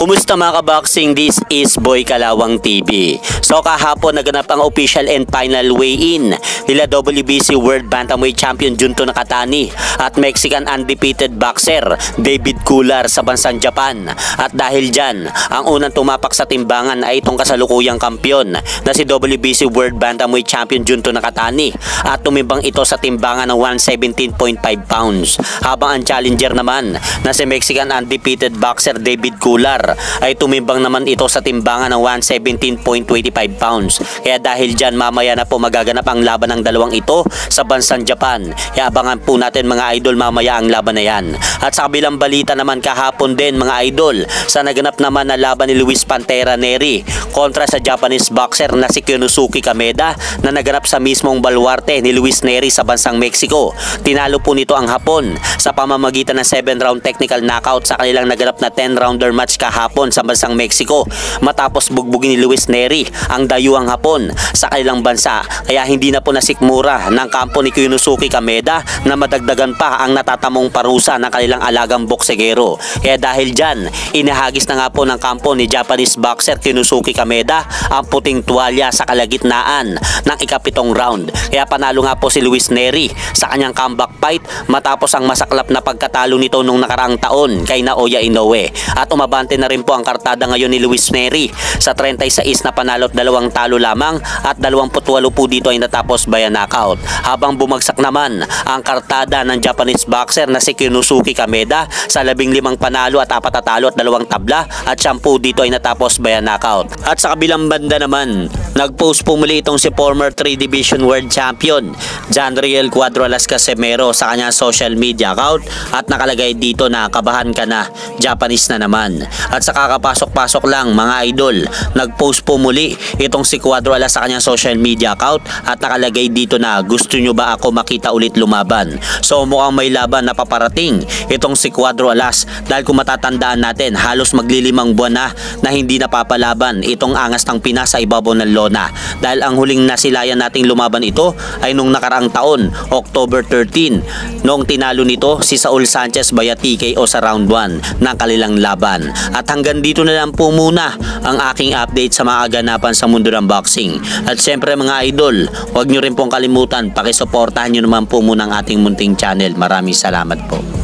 Kumusta mga kaboxing? This is Boy Kalawang TV. So kahapon naganap ang official and final weigh-in nila WBC World Bantamweight Champion Junto Nakatani at Mexican undefeated boxer David Cuellar sa bansang Japan. At dahil dyan, ang unang tumapak sa timbangan ay itong kasalukuyang kampyon na si WBC World Bantamweight Champion Junto Nakatani at tumimbang ito sa timbangan ng 117.5 pounds. Habang ang challenger naman na si Mexican undefeated boxer David Cuellar ay tumimbang naman ito sa timbangan ng 117.25 pounds. Kaya dahil dyan, mamaya na po magaganap ang laban ng dalawang ito sa bansang Japan. Kaya abangan po natin mga idol mamaya ang laban na yan. At sa kabilang balita naman kahapon din mga idol, sa naganap naman na laban ni Luis Pantera Nery kontra sa Japanese boxer na si Konosuke Kameda na naganap sa mismong baluarte ni Luis Nery sa bansang Mexico. Tinalo po nito ang Hapon sa pamamagitan ng 7-round technical knockout sa kanilang naganap na 10-rounder match kahapon sa bansang Mexico, matapos bugbugin ni Luis Nery ang dayuhang Hapon sa kanilang bansa. Kaya hindi na po nasikmura ng kampo ni Konosuke Kameda na madagdagan pa ang natatamong parusa ng kanilang alagang boksegero. Kaya dahil dyan, inahagis na nga po ng kampo ni Japanese boxer Konosuke Kameda ang puting tuwalya sa kalagitnaan ng ikapitong round. Kaya panalo nga po si Luis Nery sa kanyang comeback fight matapos ang masaklap na pagkatalo nito nung nakaraang taon kay Naoya Inoue. At umabante na rin po ang kartada ngayon ni Luis Nery sa 36 na panalo at 2 talo lamang at 28 po dito ay natapos by knockout. Habang bumagsak naman ang kartada ng Japanese boxer na si Konosuke Kameda sa 15 panalo at 4 talo at 2 tabla at 10 dito ay natapos by knockout. At sa kabilang banda naman, nag-post po muli itong si former 3 Division World Champion Janriel Cuadro Alas Casimero sa kanyang social media account at nakalagay dito na kabahan ka na, Japanese na naman. At sa kakapasok-pasok lang mga idol, nag-post po muli itong si Cuadro Alas sa kanyang social media account at nakalagay dito na gusto nyo ba ako makita ulit lumaban. So mukhang may laban na paparating itong si Cuadro Alas dahil kung matatandaan natin, halos maglilimang buwan na hindi napapalaban itong angas ng Pinas sa ibabaw ng lona. Dahil ang huling nasilayan nating lumaban ito ay nung nakaraang taon, October 13, noong tinalo nito si Saul Sanchez via TKO sa round 1 ng kanilang laban. At hanggang dito na lang po muna ang aking update sa mga kaganapan sa mundo ng boxing. At syempre mga idol, huwag nyo rin pong kalimutan, pakisuportahan nyo naman po muna ang ating munting channel. Maraming salamat po.